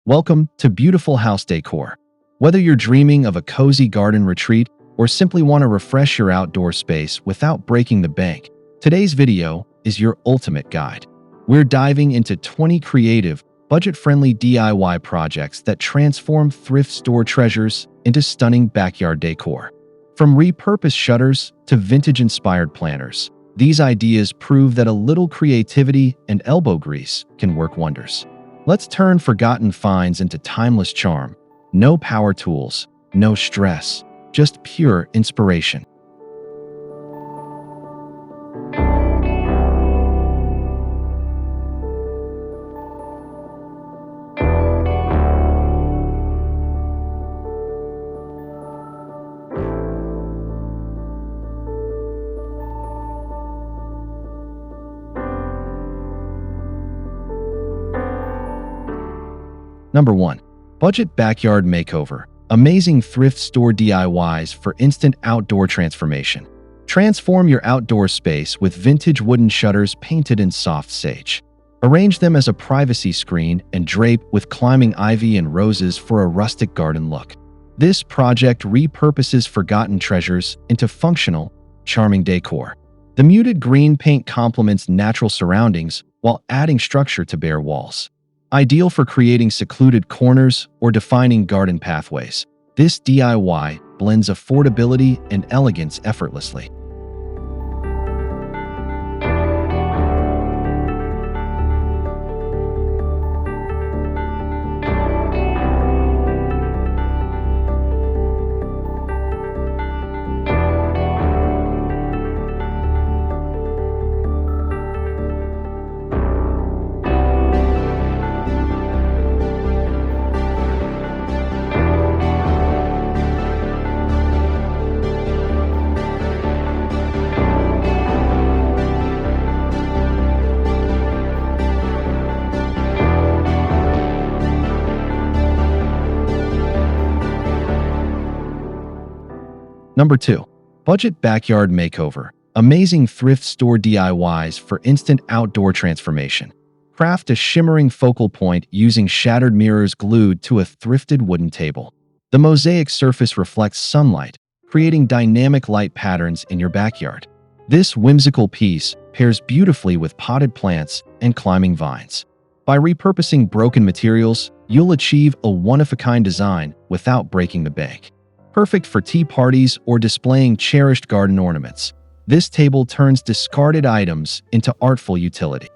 Welcome to beautiful house decor. Whether you're dreaming of a cozy garden retreat or simply want to refresh your outdoor space without breaking the bank, today's video is your ultimate guide. We're diving into 20 creative, budget-friendly DIY projects that transform thrift store treasures into stunning backyard decor. From repurposed shutters to vintage-inspired planters, these ideas prove that a little creativity and elbow grease can work wonders. Let's turn forgotten finds into timeless charm. No power tools, no stress, just pure inspiration. Number 1. Budget Backyard Makeover. Amazing thrift store DIYs for instant outdoor transformation. Transform your outdoor space with vintage wooden shutters painted in soft sage. Arrange them as a privacy screen and drape with climbing ivy and roses for a rustic garden look. This project repurposes forgotten treasures into functional, charming decor. The muted green paint complements natural surroundings while adding structure to bare walls. Ideal for creating secluded corners or defining garden pathways, this DIY blends affordability and elegance effortlessly. Number 2. Budget Backyard Makeover. Amazing thrift store DIYs for instant outdoor transformation. Craft a shimmering focal point using shattered mirrors glued to a thrifted wooden table. The mosaic surface reflects sunlight, creating dynamic light patterns in your backyard. This whimsical piece pairs beautifully with potted plants and climbing vines. By repurposing broken materials, you'll achieve a one-of-a-kind design without breaking the bank. Perfect for tea parties or displaying cherished garden ornaments, this table turns discarded items into artful utility.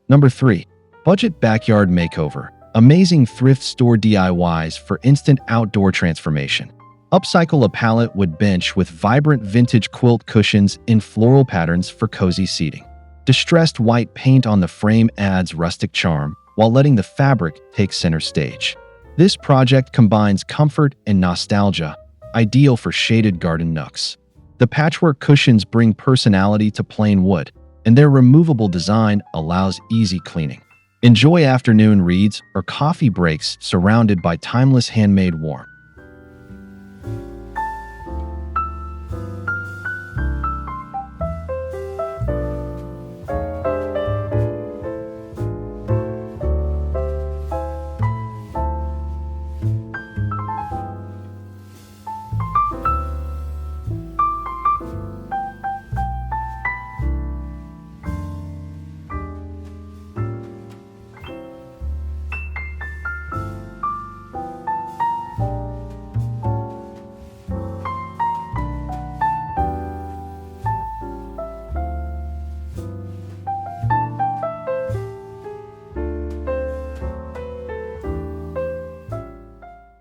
Number 3. Budget Backyard Makeover. Amazing thrift store DIYs for instant outdoor transformation. Upcycle a pallet wood bench with vibrant vintage quilt cushions in floral patterns for cozy seating. Distressed white paint on the frame adds rustic charm, while letting the fabric take center stage. This project combines comfort and nostalgia, ideal for shaded garden nooks. The patchwork cushions bring personality to plain wood, and their removable design allows easy cleaning. Enjoy afternoon reads or coffee breaks surrounded by timeless handmade warmth.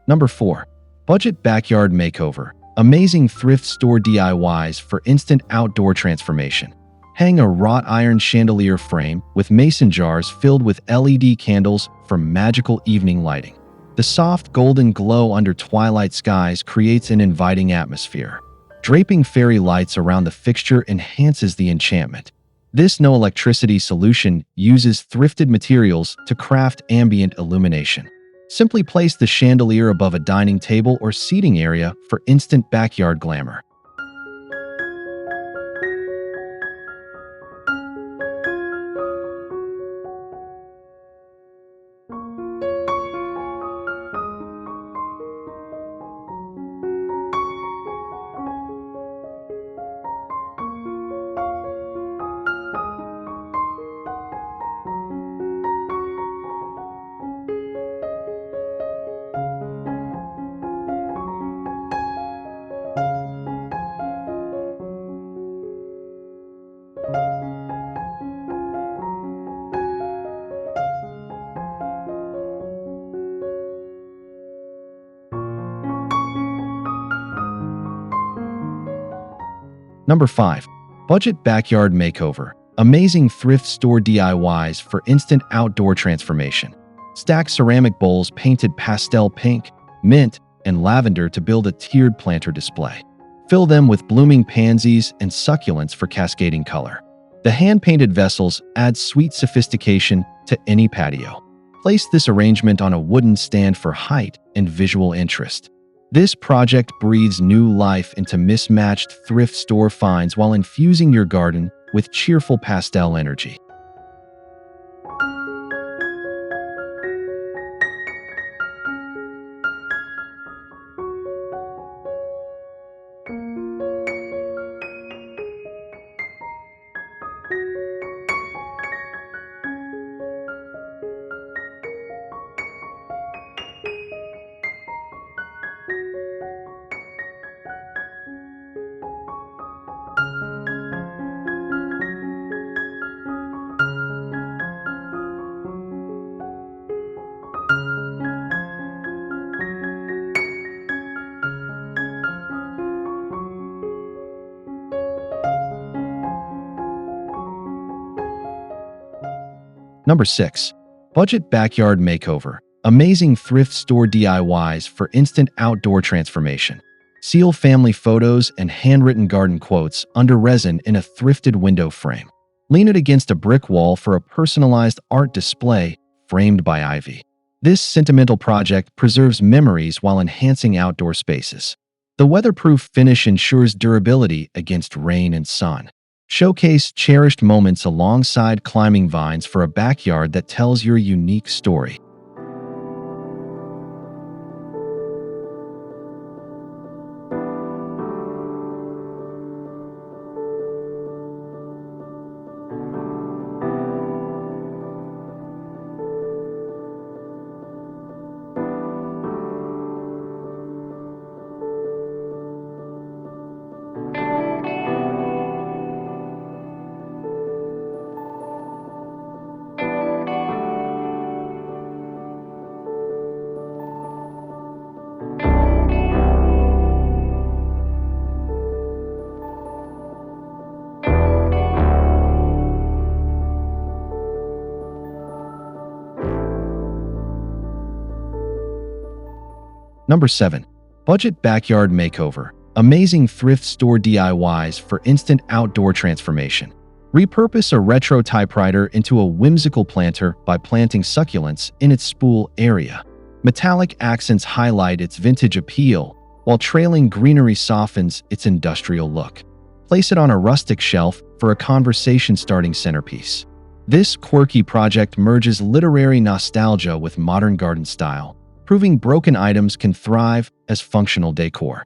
Number 4. Budget Backyard Makeover. Amazing thrift store DIYs for instant outdoor transformation. Hang a wrought iron chandelier frame with mason jars filled with LED candles for magical evening lighting. The soft golden glow under twilight skies creates an inviting atmosphere. Draping fairy lights around the fixture enhances the enchantment. This no-electricity solution uses thrifted materials to craft ambient illumination. Simply place the chandelier above a dining table or seating area for instant backyard glamour. Number 5. Budget Backyard Makeover. Amazing thrift store DIYs for instant outdoor transformation. Stack ceramic bowls painted pastel pink, mint, and lavender to build a tiered planter display. Fill them with blooming pansies and succulents for cascading color. The hand-painted vessels add sweet sophistication to any patio. Place this arrangement on a wooden stand for height and visual interest. This project breathes new life into mismatched thrift store finds while infusing your garden with cheerful pastel energy. Number 6. Budget Backyard Makeover. Amazing thrift store DIYs for instant outdoor transformation. Seal family photos and handwritten garden quotes under resin in a thrifted window frame. Lean it against a brick wall for a personalized art display framed by ivy. This sentimental project preserves memories while enhancing outdoor spaces. The weatherproof finish ensures durability against rain and sun. Showcase cherished moments alongside climbing vines for a backyard that tells your unique story. Number 7. Budget Backyard Makeover. Amazing thrift store DIYs for instant outdoor transformation. Repurpose a retro typewriter into a whimsical planter by planting succulents in its spool area. Metallic accents highlight its vintage appeal, while trailing greenery softens its industrial look. Place it on a rustic shelf for a conversation-starting centerpiece. This quirky project merges literary nostalgia with modern garden style, proving broken items can thrive as functional decor.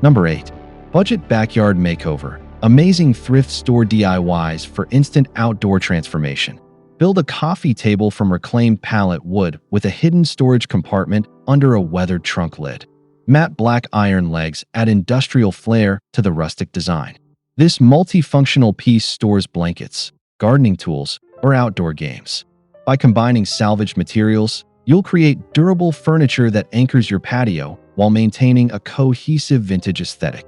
Number 8. Budget Backyard Makeover. Amazing thrift store DIYs for instant outdoor transformation. Build a coffee table from reclaimed pallet wood with a hidden storage compartment under a weathered trunk lid. Matte black iron legs add industrial flair to the rustic design. This multifunctional piece stores blankets, gardening tools, or outdoor games. By combining salvaged materials, you'll create durable furniture that anchors your patio while maintaining a cohesive vintage aesthetic.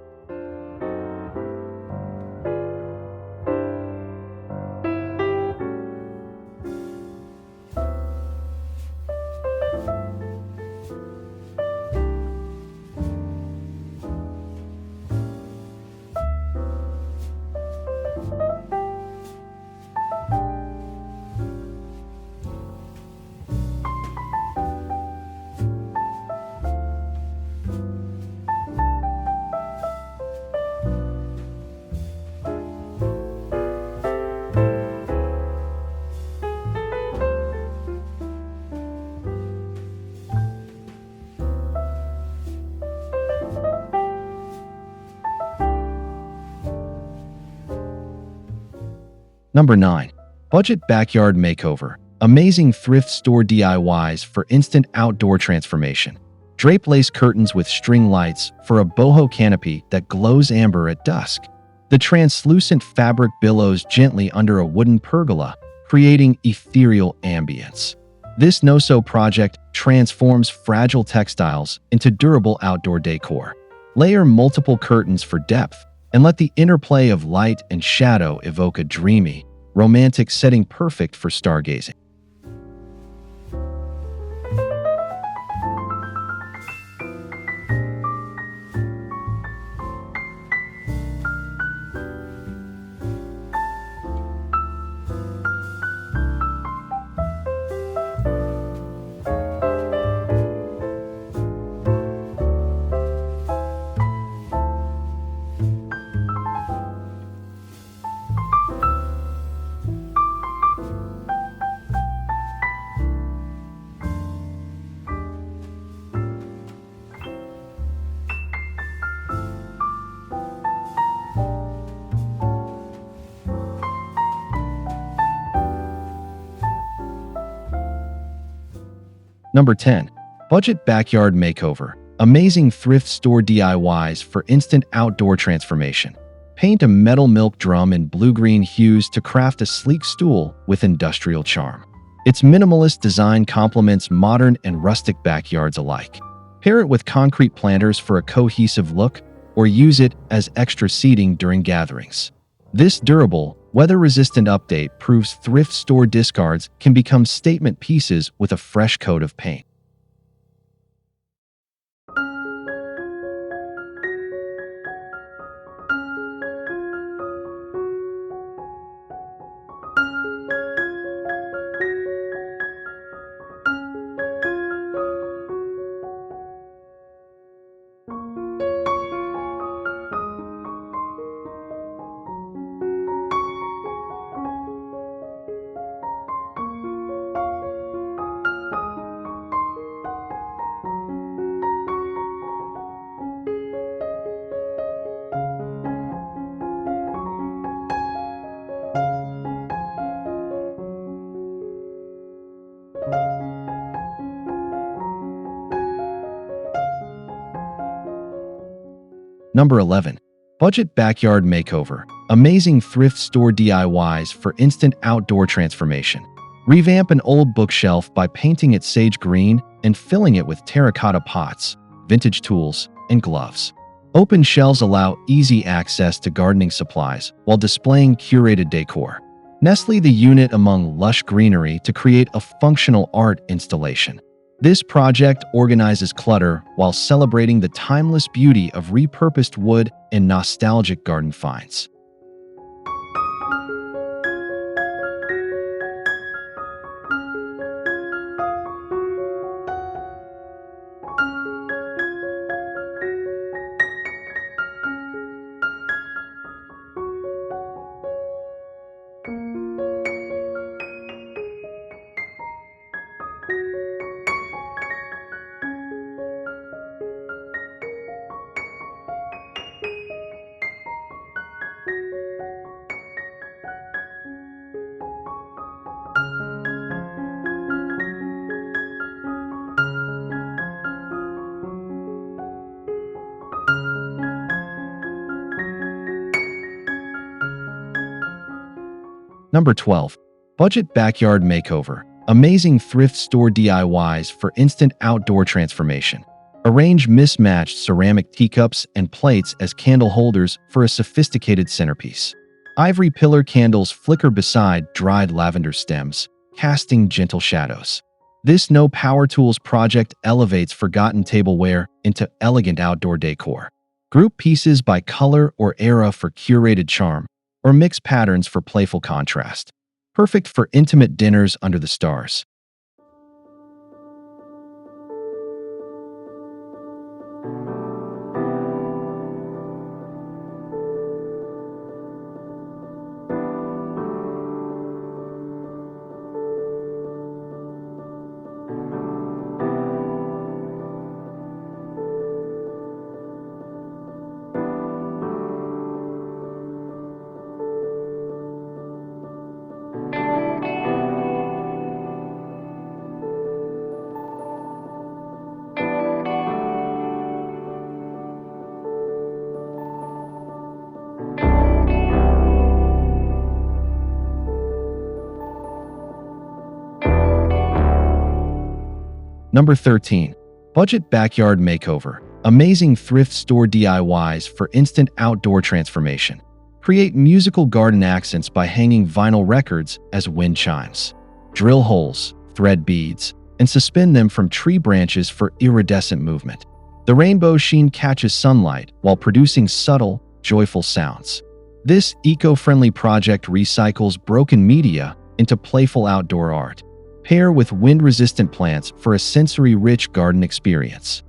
Number 9. Budget Backyard Makeover. Amazing thrift store DIYs for instant outdoor transformation. Drape lace curtains with string lights for a boho canopy that glows amber at dusk. The translucent fabric billows gently under a wooden pergola, creating ethereal ambience. This no-sew project transforms fragile textiles into durable outdoor decor. Layer multiple curtains for depth, and let the interplay of light and shadow evoke a dreamy, romantic setting perfect for stargazing. Number 10. Budget Backyard Makeover. Amazing thrift store DIYs for instant outdoor transformation. Paint a metal milk drum in blue-green hues to craft a sleek stool with industrial charm. Its minimalist design complements modern and rustic backyards alike. Pair it with concrete planters for a cohesive look, or use it as extra seating during gatherings. This durable, weather-resistant update proves thrift store discards can become statement pieces with a fresh coat of paint. Number 11. Budget Backyard Makeover. Amazing thrift store DIYs for instant outdoor transformation. Revamp an old bookshelf by painting it sage green and filling it with terracotta pots, vintage tools, and gloves. Open shelves allow easy access to gardening supplies while displaying curated decor. Nestle the unit among lush greenery to create a functional art installation. This project organizes clutter while celebrating the timeless beauty of repurposed wood and nostalgic garden finds. Number 12. Budget Backyard Makeover. Amazing thrift store DIYs for instant outdoor transformation. Arrange mismatched ceramic teacups and plates as candle holders for a sophisticated centerpiece. Ivory pillar candles flicker beside dried lavender stems, casting gentle shadows. This no power tools project elevates forgotten tableware into elegant outdoor decor. Group pieces by color or era for curated charm, or mix patterns for playful contrast. Perfect for intimate dinners under the stars. Number 13. Budget Backyard Makeover. Amazing thrift store DIYs for instant outdoor transformation. Create musical garden accents by hanging vinyl records as wind chimes. Drill holes, thread beads, and suspend them from tree branches for iridescent movement. The rainbow sheen catches sunlight while producing subtle, joyful sounds. This eco-friendly project recycles broken media into playful outdoor art. Pair with wind-resistant plants for a sensory-rich garden experience.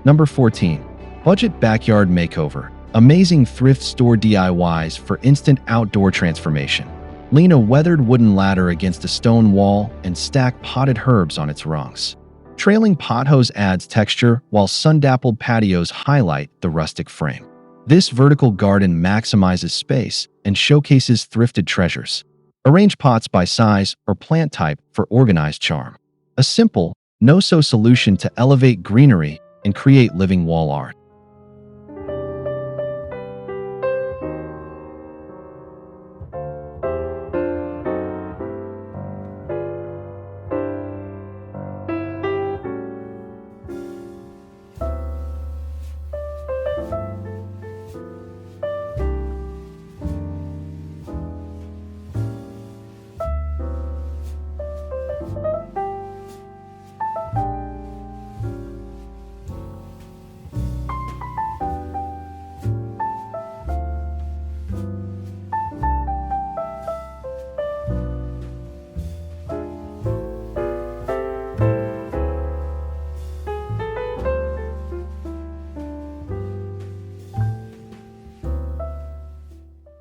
Number 14. Budget Backyard Makeover. Amazing thrift store DIYs for instant outdoor transformation. Lean a weathered wooden ladder against a stone wall and stack potted herbs on its rungs. Trailing pothose adds texture while sun-dappled patios highlight the rustic frame. This vertical garden maximizes space and showcases thrifted treasures. Arrange pots by size or plant type for organized charm. A simple, no-so solution to elevate greenery and create living wall art.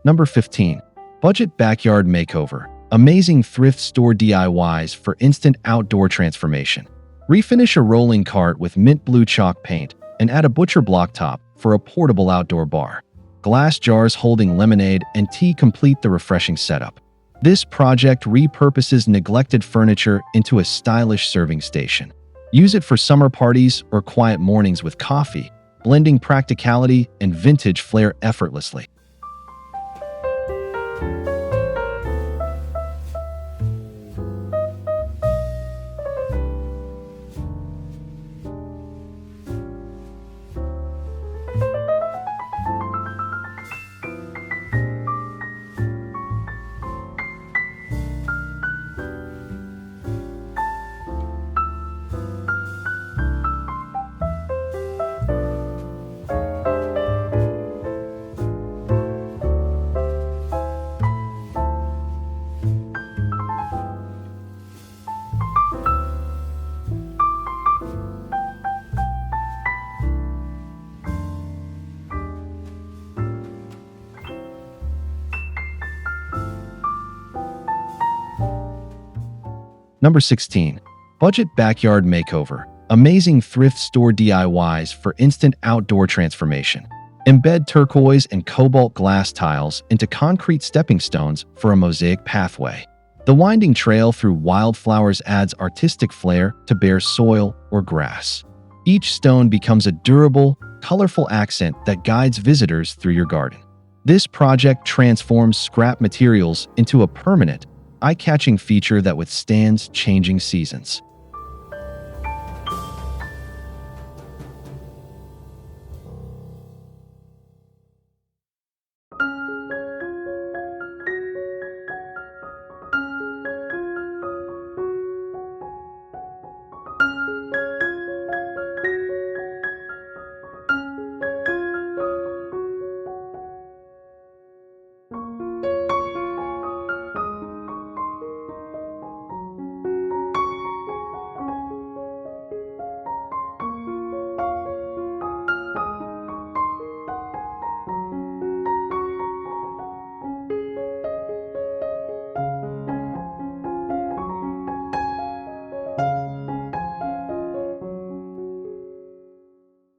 Number 15. Budget Backyard Makeover. Amazing thrift store DIYs for instant outdoor transformation. Refinish a rolling cart with mint blue chalk paint and add a butcher block top for a portable outdoor bar. Glass jars holding lemonade and tea complete the refreshing setup. This project repurposes neglected furniture into a stylish serving station. Use it for summer parties or quiet mornings with coffee, blending practicality and vintage flair effortlessly. Number 16. Budget Backyard Makeover. Amazing thrift store DIYs for instant outdoor transformation. Embed turquoise and cobalt glass tiles into concrete stepping stones for a mosaic pathway. The winding trail through wildflowers adds artistic flair to bare soil or grass. Each stone becomes a durable, colorful accent that guides visitors through your garden. This project transforms scrap materials into a permanent, eye-catching feature that withstands changing seasons.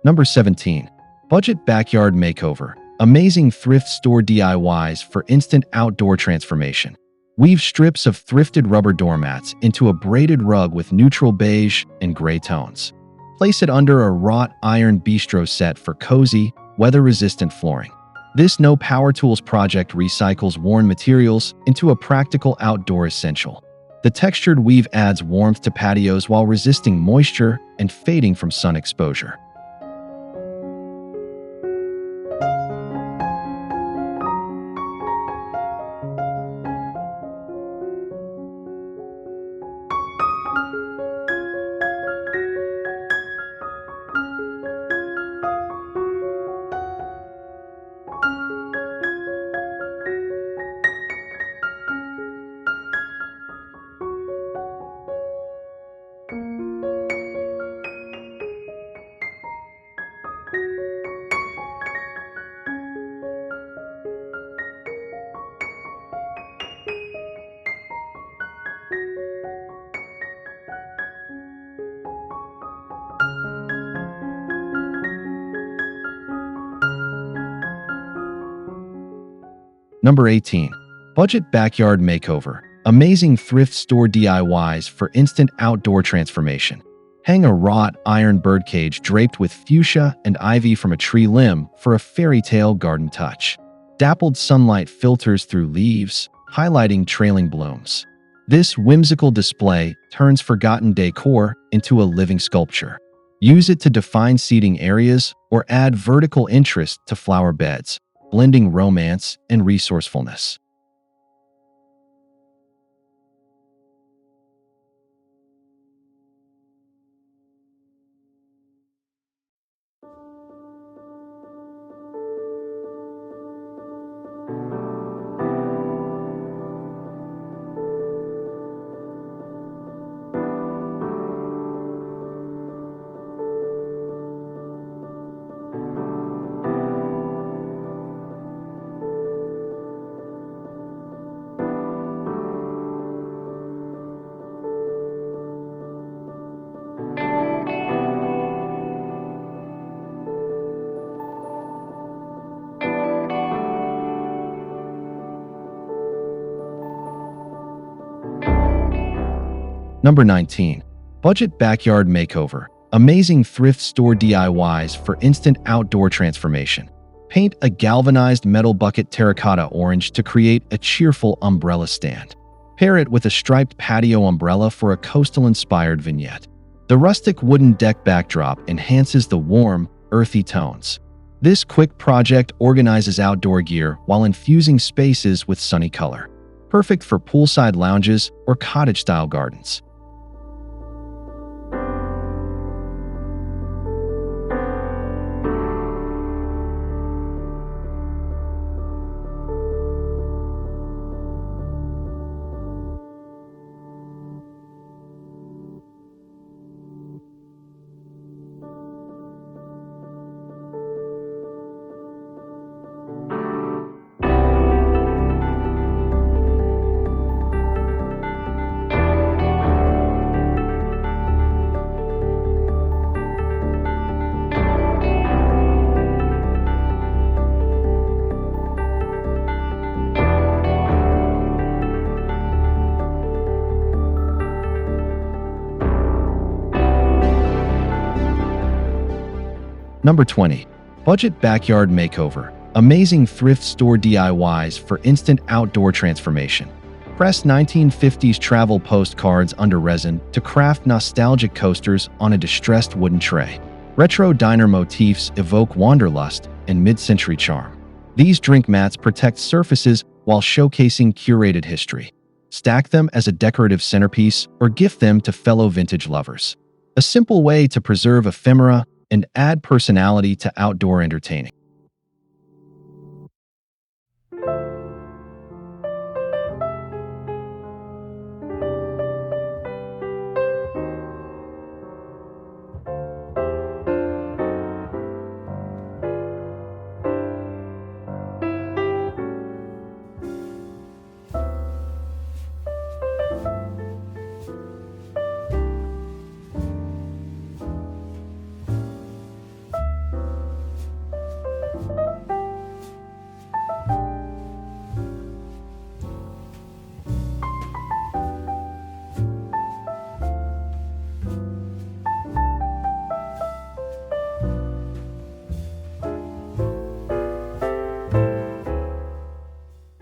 Number 17. Budget Backyard Makeover. Amazing thrift store DIYs for instant outdoor transformation. Weave strips of thrifted rubber doormats into a braided rug with neutral beige and gray tones. Place it under a wrought iron bistro set for cozy, weather-resistant flooring. This no power tools project recycles worn materials into a practical outdoor essential. The textured weave adds warmth to patios while resisting moisture and fading from sun exposure. Number 18. Budget Backyard Makeover. Amazing thrift store DIYs for instant outdoor transformation. Hang a wrought iron birdcage draped with fuchsia and ivy from a tree limb for a fairy tale garden touch. Dappled sunlight filters through leaves, highlighting trailing blooms. This whimsical display turns forgotten decor into a living sculpture. Use it to define seating areas or add vertical interest to flower beds, blending romance and resourcefulness. Number 19. Budget Backyard Makeover. Amazing thrift store DIYs for instant outdoor transformation. Paint a galvanized metal bucket terracotta orange to create a cheerful umbrella stand. Pair it with a striped patio umbrella for a coastal-inspired vignette. The rustic wooden deck backdrop enhances the warm, earthy tones. This quick project organizes outdoor gear while infusing spaces with sunny color. Perfect for poolside lounges or cottage-style gardens. Number 20. Budget Backyard Makeover. Amazing thrift store DIYs for instant outdoor transformation. Press 1950s travel postcards under resin to craft nostalgic coasters on a distressed wooden tray. Retro diner motifs evoke wanderlust and mid-century charm. These drink mats protect surfaces while showcasing curated history. Stack them as a decorative centerpiece or gift them to fellow vintage lovers. A simple way to preserve ephemera and add personality to outdoor entertaining.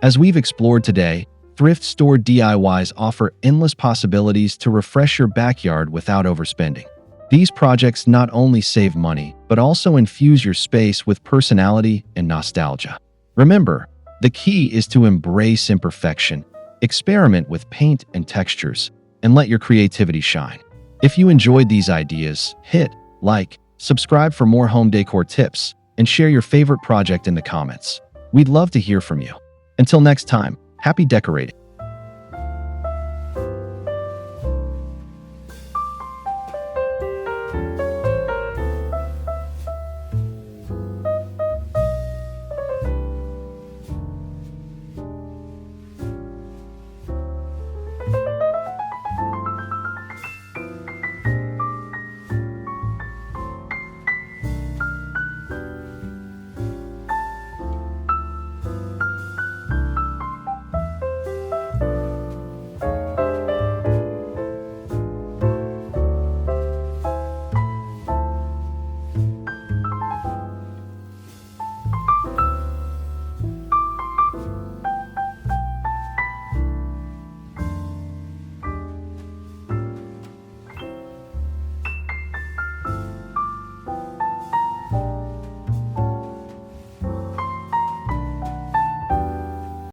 As we've explored today, thrift store DIYs offer endless possibilities to refresh your backyard without overspending. These projects not only save money, but also infuse your space with personality and nostalgia. Remember, the key is to embrace imperfection, experiment with paint and textures, and let your creativity shine. If you enjoyed these ideas, hit like, subscribe for more home decor tips, and share your favorite project in the comments. We'd love to hear from you. Until next time, happy decorating.